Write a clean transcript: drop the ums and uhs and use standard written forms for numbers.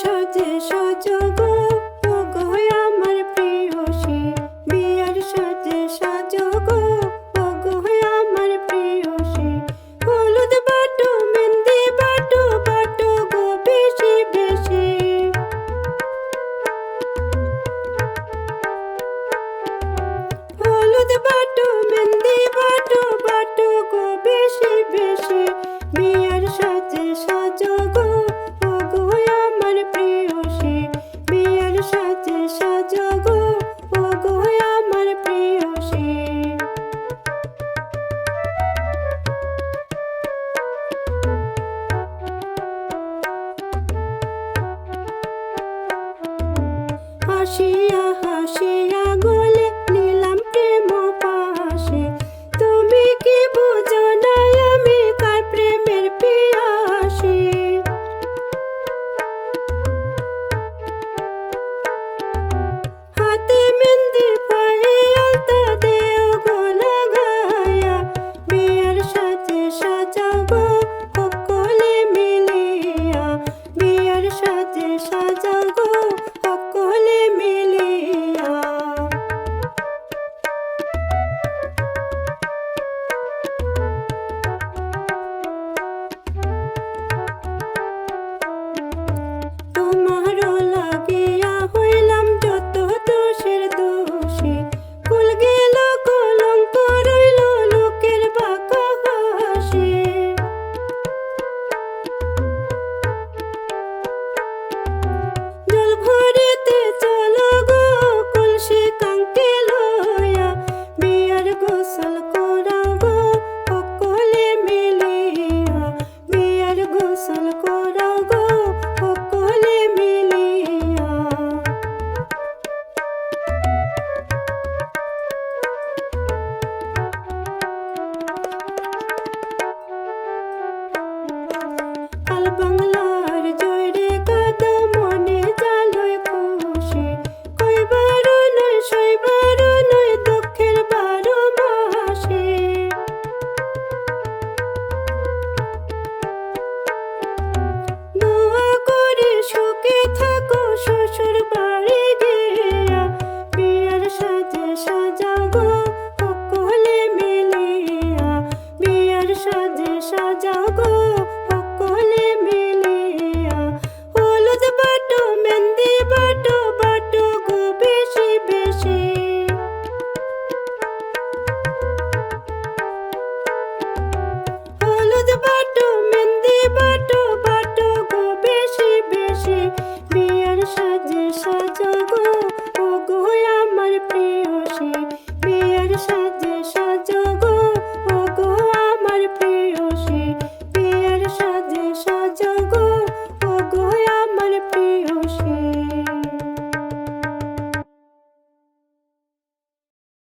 সাজে সাজগো ওগো আমার প্রেয়সী, বিয়ার সাজে সাজগো ওগো আমার প্রেয়সী। হলুদ বাটো মেহেন্দি বাটো বাটো গো বেশি বেশি, হলুদ বাটো মেহেন্দি বাটো বাটো গো বেশি বেশি। বিয়ার সাজে সাজগো ওগো আমার প্রেয়সী, বিয়ার সাজে সাজগো ওগো আমার প্রেয়সী। হাসিয়া হাসিয়া